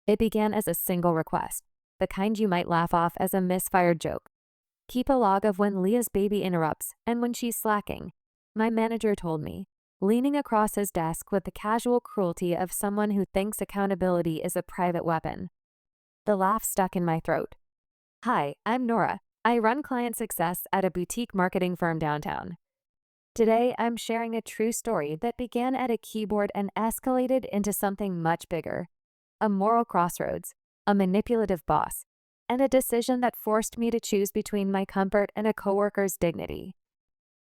It began as a single request, the kind you might laugh off as a misfired joke. Keep a log of when Leah's baby interrupts and when she's slacking, my manager told me, leaning across his desk with the casual cruelty of someone who thinks accountability is a private weapon. The laugh stuck in my throat. Hi, I'm Nora. I run client success at a boutique marketing firm downtown. Today, I'm sharing a true story that began at a keyboard and escalated into something much bigger. A moral crossroads, a manipulative boss, and a decision that forced me to choose between my comfort and a coworker's dignity.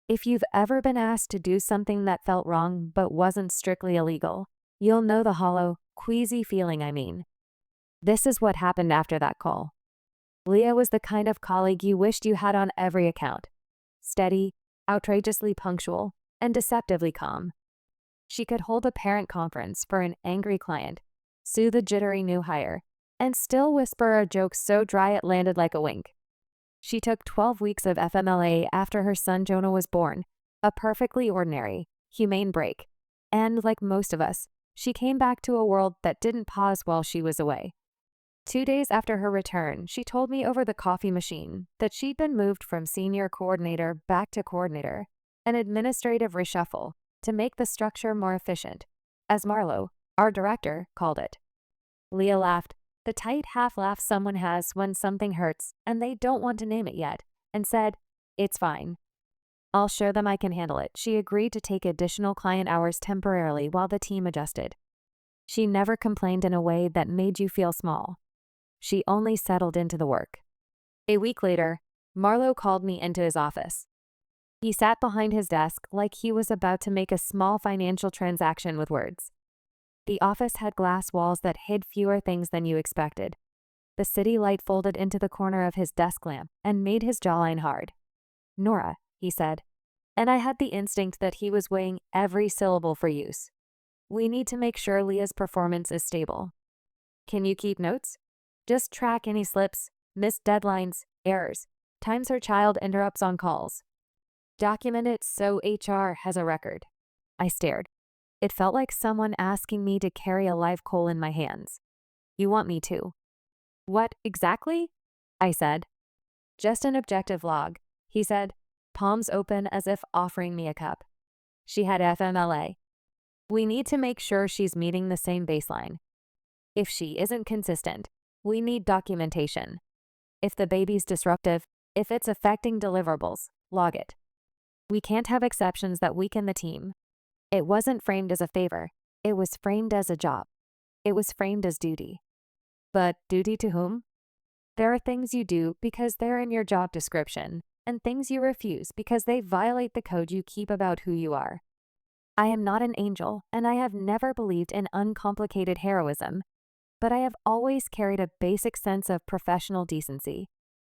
If you've ever been asked to do something that felt wrong but wasn't strictly illegal, you'll know the hollow, queasy feeling I mean. This is what happened after that call. Leah was the kind of colleague you wished you had on every account. Steady, outrageously punctual, and deceptively calm. She could hold a parent conference for an angry client, soothe a jittery new hire, and still whisper a joke so dry it landed like a wink. She took 12 weeks of FMLA after her son Jonah was born, a perfectly ordinary, humane break. And like most of us, she came back to a world that didn't pause while she was away. 2 days after her return, she told me over the coffee machine that she'd been moved from senior coordinator back to coordinator, an administrative reshuffle to make the structure more efficient, as Marlo, our director, called it. Leah laughed, the tight half laugh someone has when something hurts and they don't want to name it yet, and said, "It's fine. I'll show them I can handle it." She agreed to take additional client hours temporarily while the team adjusted. She never complained in a way that made you feel small. She only settled into the work. A week later, Marlo called me into his office. He sat behind his desk like he was about to make a small financial transaction with words. The office had glass walls that hid fewer things than you expected. The city light folded into the corner of his desk lamp and made his jawline hard. "Nora," he said, and I had the instinct that he was weighing every syllable for use. "We need to make sure Leah's performance is stable. Can you keep notes? Just track any slips, missed deadlines, errors, times her child interrupts on calls. Document it so HR has a record." I stared. It felt like someone asking me to carry a live coal in my hands. "You want me to?" "What exactly?" I said. "Just an objective log," he said, palms open as if offering me a cup. "She had FMLA. We need to make sure she's meeting the same baseline. If she isn't consistent, we need documentation. If the baby's disruptive, if it's affecting deliverables, log it. We can't have exceptions that weaken the team." It wasn't framed as a favor. It was framed as a job. It was framed as duty. But duty to whom? There are things you do because they're in your job description, and things you refuse because they violate the code you keep about who you are. I am not an angel, and I have never believed in uncomplicated heroism, but I have always carried a basic sense of professional decency.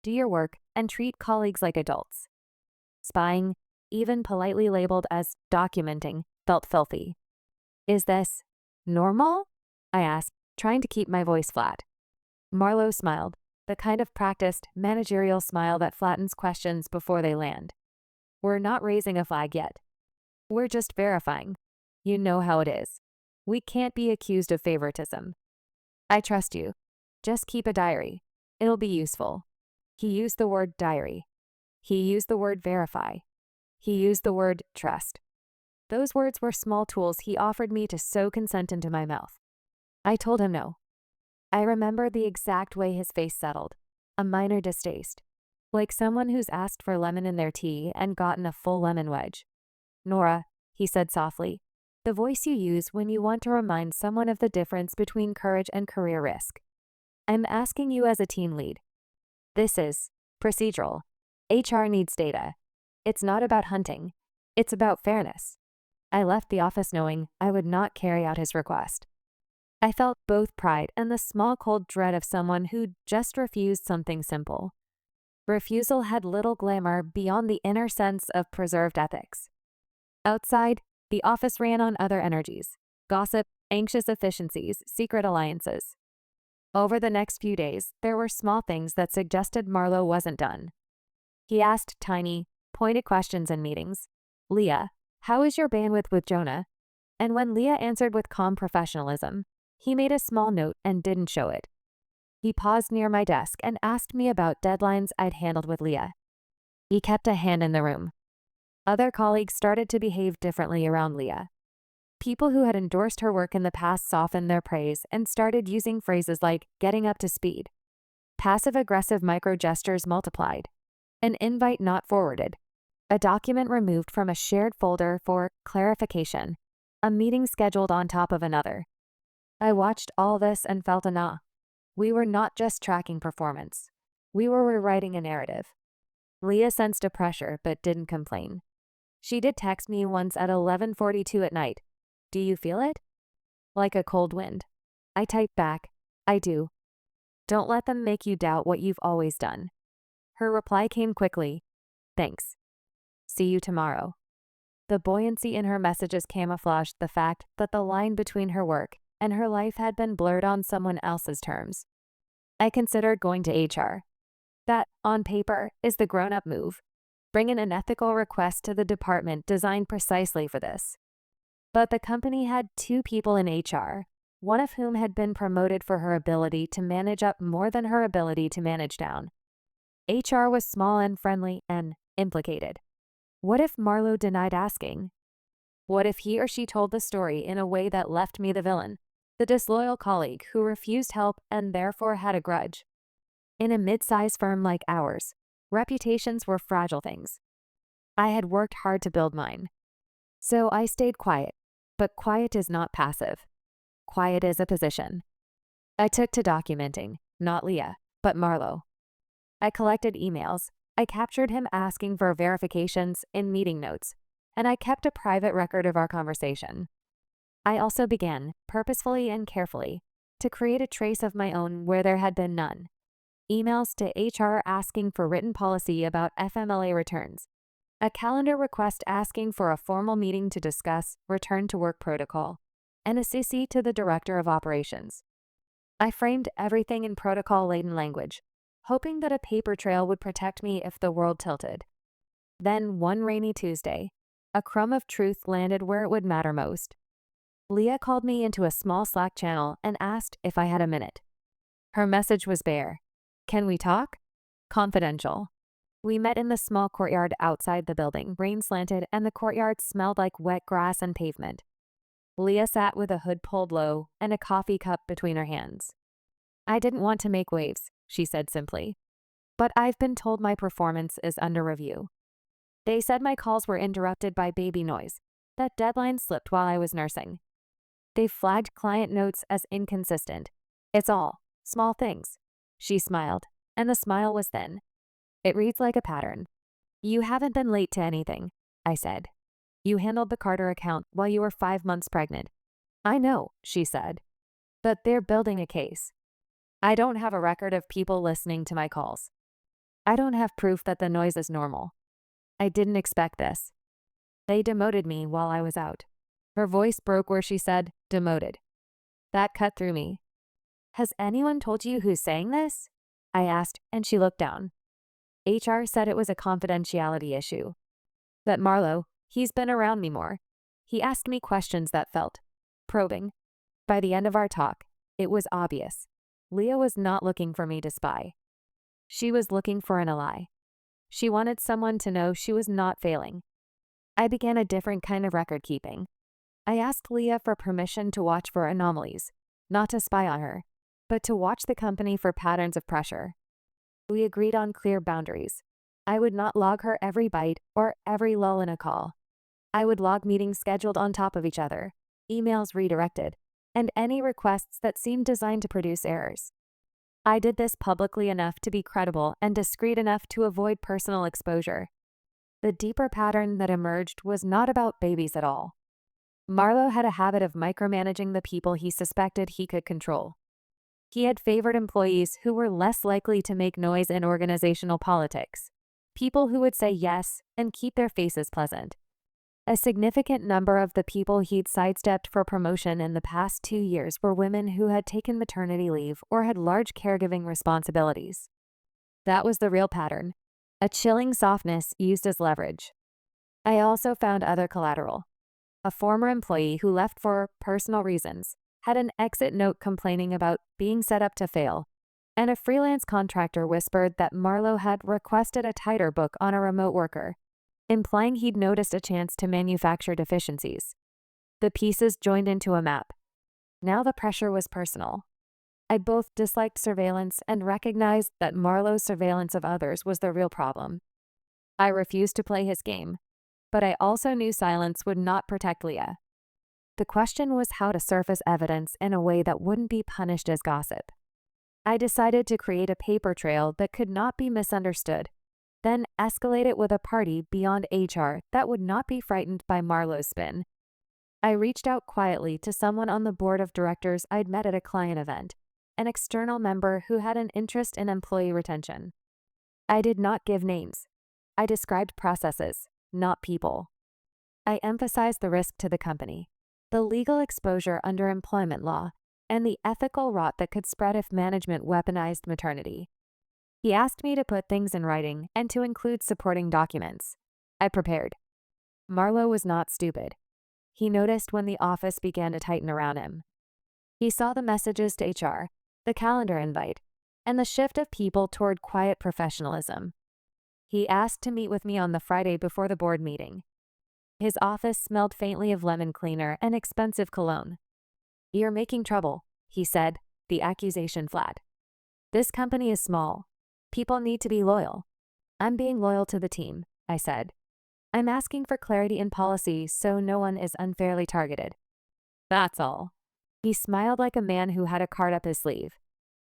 Do your work and treat colleagues like adults. Spying, even politely labeled as documenting, felt filthy. "Is this normal?" I asked, trying to keep my voice flat. Marlo smiled, the kind of practiced, managerial smile that flattens questions before they land. "We're not raising a flag yet. We're just verifying. You know how it is. We can't be accused of favoritism. I trust you. Just keep a diary. It'll be useful." He used the word diary. He used the word verify. He used the word trust. Those words were small tools he offered me to sow consent into my mouth. I told him no. I remember the exact way his face settled, a minor distaste, like someone who's asked for lemon in their tea and gotten a full lemon wedge. "Nora," he said softly, the voice you use when you want to remind someone of the difference between courage and career risk. "I'm asking you as a team lead. This is procedural. HR needs data. It's not about hunting. It's about fairness." I left the office knowing I would not carry out his request. I felt both pride and the small cold dread of someone who just refused something simple. Refusal had little glamour beyond the inner sense of preserved ethics. Outside, the office ran on other energies: gossip, anxious efficiencies, secret alliances. Over the next few days, there were small things that suggested Marlo wasn't done. He asked tiny, pointed questions in meetings. "Leah, how is your bandwidth with Jonah?" And when Leah answered with calm professionalism, He made a small note and didn't show it. He paused near my desk and asked me about deadlines I'd handled with Leah. He kept a hand in the room. Other colleagues started to behave differently around Leah. People who had endorsed her work in the past softened their praise and started using phrases like getting up to speed. Passive-aggressive micro-gestures multiplied. An invite not forwarded. A document removed from a shared folder for clarification. A meeting scheduled on top of another. I watched all this and felt an awe. We were not just tracking performance. We were rewriting a narrative. Leah sensed a pressure but didn't complain. She did text me once at 11:42 at night. "Do you feel it?" Like a cold wind. I typed back, "I do. Don't let them make you doubt what you've always done." Her reply came quickly, "Thanks. See you tomorrow." The buoyancy in her messages camouflaged the fact that the line between her work and her life had been blurred on someone else's terms. I considered going to HR. That, on paper, is the grown-up move. Bring in an ethical request to the department designed precisely for this. But the company had 2 people in HR, one of whom had been promoted for her ability to manage up more than her ability to manage down. HR was small and friendly and implicated. What if Marlo denied asking? What if he or she told the story in a way that left me the villain, the disloyal colleague who refused help and therefore had a grudge? In a mid-sized firm like ours, reputations were fragile things. I had worked hard to build mine. So I stayed quiet, but quiet is not passive. Quiet is a position. I took to documenting, not Leah, but Marlo. I collected emails. I captured him asking for verifications in meeting notes, and I kept a private record of our conversation. I also began, purposefully and carefully, to create a trace of my own where there had been none. Emails to HR asking for written policy about FMLA returns. A calendar request asking for a formal meeting to discuss return to work protocol, and a CC to the director of operations. I framed everything in protocol-laden language, hoping that a paper trail would protect me if the world tilted. Then, one rainy Tuesday, a crumb of truth landed where it would matter most. Leah called me into a small Slack channel and asked if I had a minute. Her message was bare. "Can we talk? Confidential." We met in the small courtyard outside the building. Rain slanted and the courtyard smelled like wet grass and pavement. Leah sat with a hood pulled low and a coffee cup between her hands. "I didn't want to make waves," she said simply. "But I've been told my performance is under review. They said my calls were interrupted by baby noise, that deadlines slipped while I was nursing. They flagged client notes as inconsistent. It's all small things." She smiled, and the smile was thin. "It reads like a pattern." "You haven't been late to anything," I said. "You handled the Carter account while you were 5 months pregnant." "I know," she said. "But they're building a case. I don't have a record of people listening to my calls. I don't have proof that the noise is normal. I didn't expect this. They demoted me while I was out." Her voice broke where she said, "demoted." That cut through me. "Has anyone told you who's saying this?" I asked, and she looked down. HR said it was a confidentiality issue. That Marlo, he's been around me more. He asked me questions that felt probing. By the end of our talk, it was obvious. Leah was not looking for me to spy. She was looking for an ally. She wanted someone to know she was not failing. I began a different kind of record keeping. I asked Leah for permission to watch for anomalies, not to spy on her, but to watch the company for patterns of pressure. We agreed on clear boundaries. I would not log her every bite or every lull in a call. I would log meetings scheduled on top of each other, emails redirected, and any requests that seemed designed to produce errors. I did this publicly enough to be credible and discreet enough to avoid personal exposure. The deeper pattern that emerged was not about babies at all. Marlo had a habit of micromanaging the people he suspected he could control. He had favored employees who were less likely to make noise in organizational politics, people who would say yes and keep their faces pleasant. A significant number of the people he'd sidestepped for promotion in the past 2 years were women who had taken maternity leave or had large caregiving responsibilities. That was the real pattern, a chilling softness used as leverage. I also found other collateral. A former employee who left for personal reasons, had an exit note complaining about being set up to fail, and a freelance contractor whispered that Marlowe had requested a tighter book on a remote worker, implying he'd noticed a chance to manufacture deficiencies. The pieces joined into a map. Now the pressure was personal. I both disliked surveillance and recognized that Marlowe's surveillance of others was the real problem. I refused to play his game, but I also knew silence would not protect Leah. The question was how to surface evidence in a way that wouldn't be punished as gossip. I decided to create a paper trail that could not be misunderstood, then escalate it with a party beyond HR that would not be frightened by Marlowe's spin. I reached out quietly to someone on the board of directors I'd met at a client event, an external member who had an interest in employee retention. I did not give names. I described processes, not people. I emphasized the risk to the company, the legal exposure under employment law, and the ethical rot that could spread if management weaponized maternity. He asked me to put things in writing and to include supporting documents. I prepared. Marlowe was not stupid. He noticed when the office began to tighten around him. He saw the messages to HR, the calendar invite, and the shift of people toward quiet professionalism. He asked to meet with me on the Friday before the board meeting. His office smelled faintly of lemon cleaner and expensive cologne. "You're making trouble," he said, the accusation flat. "This company is small. People need to be loyal." "I'm being loyal to the team," I said. "I'm asking for clarity in policy so no one is unfairly targeted. That's all." He smiled like a man who had a card up his sleeve.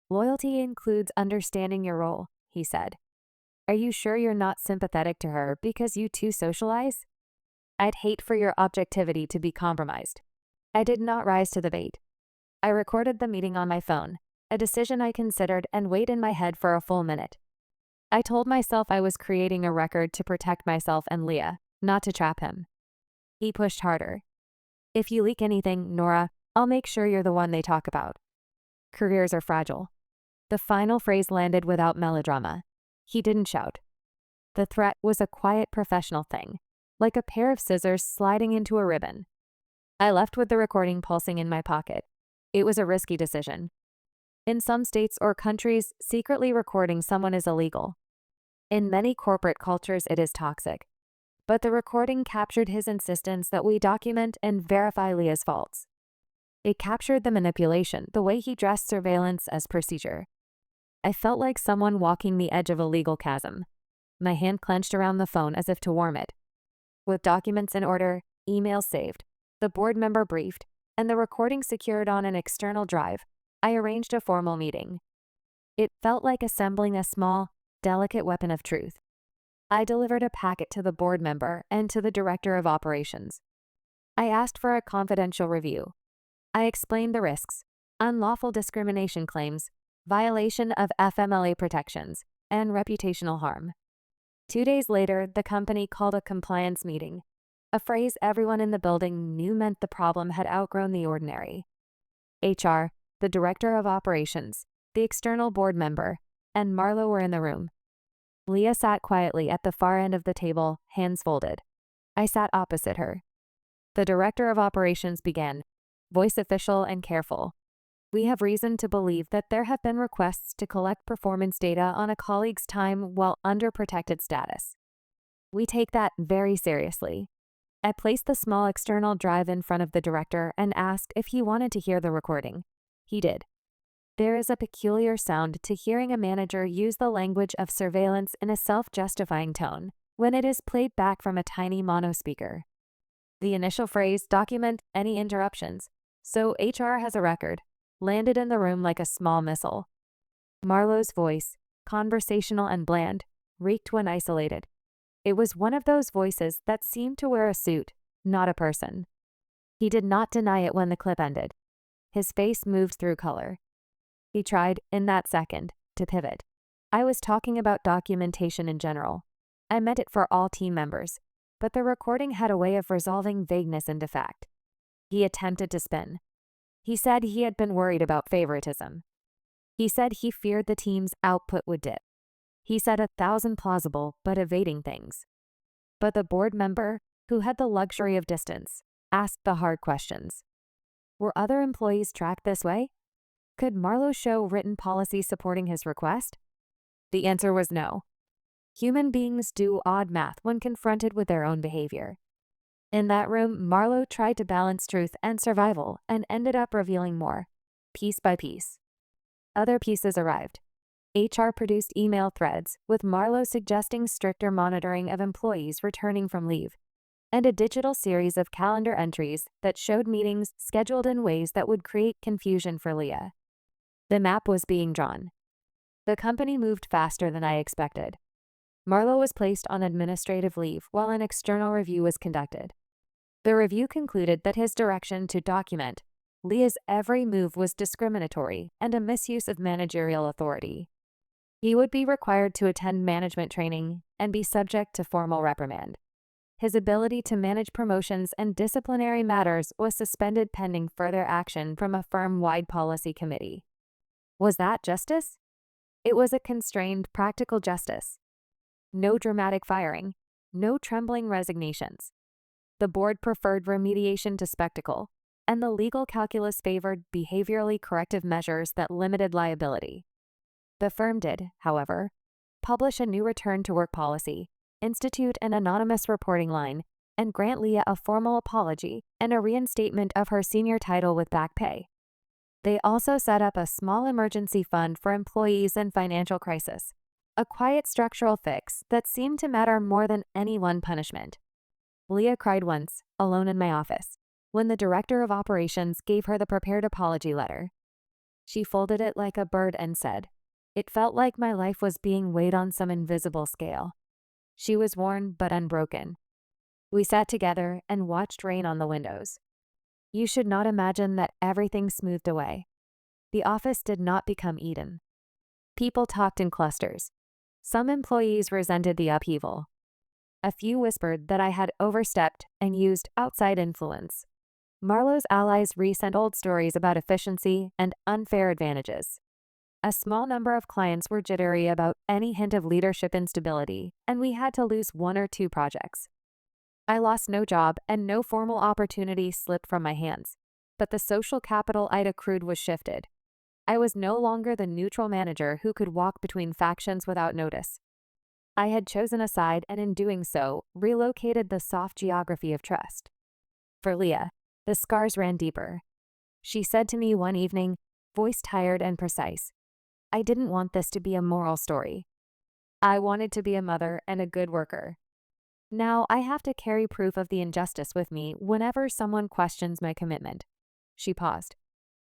"Loyalty includes understanding your role," he said. "Are you sure you're not sympathetic to her because you two socialize? I'd hate for your objectivity to be compromised." I did not rise to the bait. I recorded the meeting on my phone, a decision I considered and weighed in my head for a full minute. I told myself I was creating a record to protect myself and Leah, not to trap him. He pushed harder. "If you leak anything, Nora, I'll make sure you're the one they talk about. Careers are fragile." The final phrase landed without melodrama. He didn't shout. The threat was a quiet professional thing, like a pair of scissors sliding into a ribbon. I left with the recording pulsing in my pocket. It was a risky decision. In some states or countries, secretly recording someone is illegal. In many corporate cultures, it is toxic. But the recording captured his insistence that we document and verify Leah's faults. It captured the manipulation, the way he dressed surveillance as procedure. I felt like someone walking the edge of a legal chasm. My hand clenched around the phone as if to warm it. With documents in order, emails saved, the board member briefed, and the recording secured on an external drive, I arranged a formal meeting. It felt like assembling a small, delicate weapon of truth. I delivered a packet to the board member and to the director of operations. I asked for a confidential review. I explained the risks: unlawful discrimination claims, violation of FMLA protections, and reputational harm. 2 days later, the company called a compliance meeting, a phrase everyone in the building knew meant the problem had outgrown the ordinary. HR, the director of operations, the external board member, and Marlowe were in the room. Leah sat quietly at the far end of the table, hands folded. I sat opposite her. The director of operations began, voice official and careful. "We have reason to believe that there have been requests to collect performance data on a colleague's time while under protected status. We take that very seriously." I placed the small external drive in front of the director and asked if he wanted to hear the recording. He did. There is a peculiar sound to hearing a manager use the language of surveillance in a self-justifying tone when it is played back from a tiny mono speaker. The initial phrase, "document any interruptions, so HR has a record," landed in the room like a small missile. Marlowe's voice, conversational and bland, reeked when isolated. It was one of those voices that seemed to wear a suit, not a person. He did not deny it when the clip ended. His face moved through color. He tried, in that second, to pivot. "I was talking about documentation in general. I meant it for all team members, but the recording had a way of resolving vagueness into fact." He attempted to spin. He said he had been worried about favoritism. He said he feared the team's output would dip. He said 1,000 plausible but evading things. But the board member, who had the luxury of distance, asked the hard questions. Were other employees tracked this way? Could Marlowe show written policy supporting his request? The answer was no. Human beings do odd math when confronted with their own behavior. In that room, Marlowe tried to balance truth and survival and ended up revealing more, piece by piece. Other pieces arrived. HR produced email threads with Marlowe suggesting stricter monitoring of employees returning from leave, and a digital series of calendar entries that showed meetings scheduled in ways that would create confusion for Leah. The map was being drawn. The company moved faster than I expected. Marlowe was placed on administrative leave while an external review was conducted. The review concluded that his direction to document Leah's every move was discriminatory and a misuse of managerial authority. He would be required to attend management training and be subject to formal reprimand. His ability to manage promotions and disciplinary matters was suspended pending further action from a firm-wide policy committee. Was that justice? It was a constrained, practical justice. No dramatic firing, no trembling resignations. The board preferred remediation to spectacle, and the legal calculus favored behaviorally corrective measures that limited liability. The firm did, however, publish a new return-to-work policy, institute an anonymous reporting line, and grant Leah a formal apology and a reinstatement of her senior title with back pay. They also set up a small emergency fund for employees in financial crisis, a quiet structural fix that seemed to matter more than any one punishment. Leah cried once, alone in my office, when the director of operations gave her the prepared apology letter. She folded it like a bird and said, "It felt like my life was being weighed on some invisible scale." She was worn but unbroken. We sat together and watched rain on the windows. You should not imagine that everything smoothed away. The office did not become Eden. People talked in clusters. Some employees resented the upheaval. A few whispered that I had overstepped and used outside influence. Marlowe's allies resent old stories about efficiency and unfair advantages. A small number of clients were jittery about any hint of leadership instability, and we had to lose one or two projects. I lost no job and no formal opportunity slipped from my hands, but the social capital I'd accrued was shifted. I was no longer the neutral manager who could walk between factions without notice. I had chosen a side and in doing so, relocated the soft geography of trust. For Leah, the scars ran deeper. She said to me one evening, voice tired and precise, "I didn't want this to be a moral story. I wanted to be a mother and a good worker. Now I have to carry proof of the injustice with me whenever someone questions my commitment." She paused.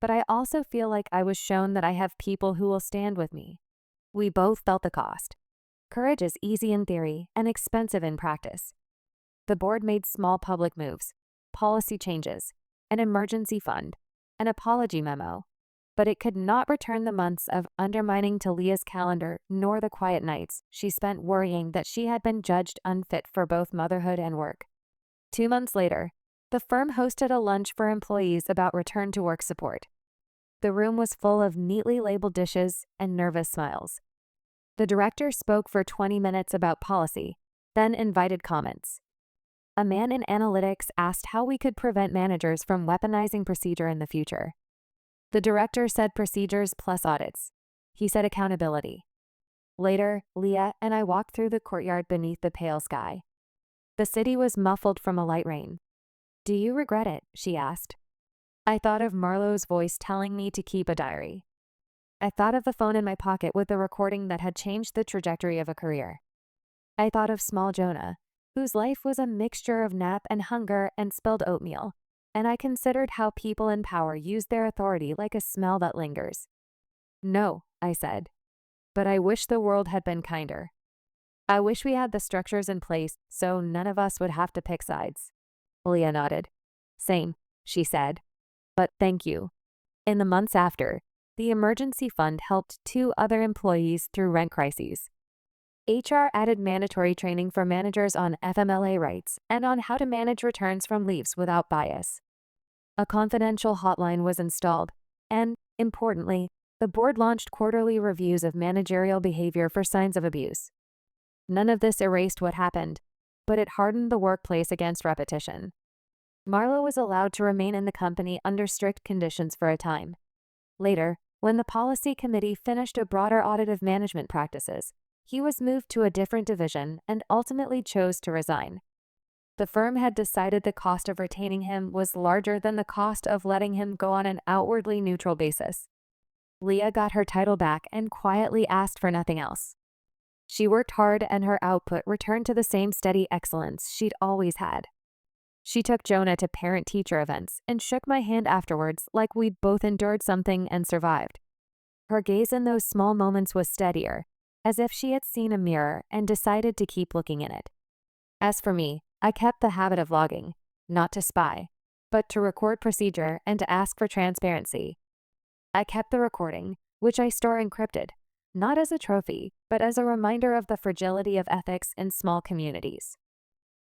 "But I also feel like I was shown that I have people who will stand with me." We both felt the cost. Courage is easy in theory and expensive in practice. The board made small public moves, policy changes, an emergency fund, an apology memo, but it could not return the months of undermining to Leah's calendar nor the quiet nights she spent worrying that she had been judged unfit for both motherhood and work. 2 months later, the firm hosted a lunch for employees about return-to-work support. The room was full of neatly labeled dishes and nervous smiles. The director spoke for 20 minutes about policy, then invited comments. A man in analytics asked how we could prevent managers from weaponizing procedure in the future. The director said procedures plus audits. He said accountability. Later, Leah and I walked through the courtyard beneath the pale sky. The city was muffled from a light rain. "Do you regret it?" she asked. I thought of Marlowe's voice telling me to keep a diary. I thought of the phone in my pocket with the recording that had changed the trajectory of a career. I thought of small Jonah, whose life was a mixture of nap and hunger and spilled oatmeal, and I considered how people in power use their authority like a smell that lingers. "No," I said, "but I wish the world had been kinder. I wish we had the structures in place so none of us would have to pick sides." Leah nodded. "Same," she said. "But thank you." In the months after, the emergency fund helped 2 other employees through rent crises. HR added mandatory training for managers on FMLA rights and on how to manage returns from leaves without bias. A confidential hotline was installed, and, importantly, the board launched quarterly reviews of managerial behavior for signs of abuse. None of this erased what happened, but it hardened the workplace against repetition. Marlo was allowed to remain in the company under strict conditions for a time. Later, when the policy committee finished a broader audit of management practices, he was moved to a different division and ultimately chose to resign. The firm had decided the cost of retaining him was larger than the cost of letting him go on an outwardly neutral basis. Leah got her title back and quietly asked for nothing else. She worked hard and her output returned to the same steady excellence she'd always had. She took Jonah to parent-teacher events and shook my hand afterwards like we'd both endured something and survived. Her gaze in those small moments was steadier, as if she had seen a mirror and decided to keep looking in it. As for me, I kept the habit of logging, not to spy, but to record procedure and to ask for transparency. I kept the recording, which I store encrypted, not as a trophy, but as a reminder of the fragility of ethics in small communities.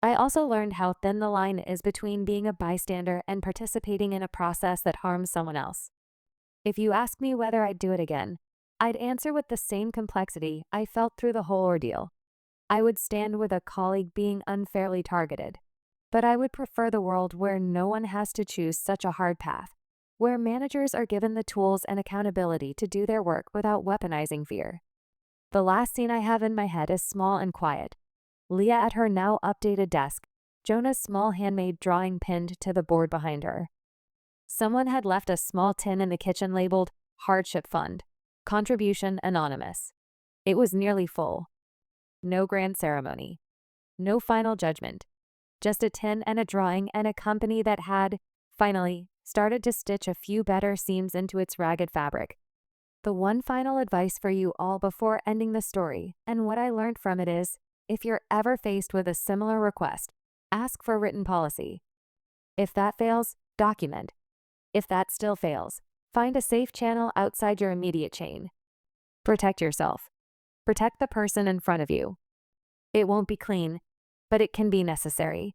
I also learned how thin the line is between being a bystander and participating in a process that harms someone else. If you ask me whether I'd do it again, I'd answer with the same complexity I felt through the whole ordeal. I would stand with a colleague being unfairly targeted, but I would prefer the world where no one has to choose such a hard path, where managers are given the tools and accountability to do their work without weaponizing fear. The last scene I have in my head is small and quiet. Leah at her now updated desk, Jonah's small handmade drawing pinned to the board behind her. Someone had left a small tin in the kitchen labeled Hardship Fund, Contribution Anonymous. It was nearly full. No grand ceremony. No final judgment. Just a tin and a drawing and a company that had, finally, started to stitch a few better seams into its ragged fabric. The one final advice for you all before ending the story, and what I learned from it is, if you're ever faced with a similar request, ask for written policy. If that fails, document. If that still fails, find a safe channel outside your immediate chain. Protect yourself. Protect the person in front of you. It won't be clean, but it can be necessary.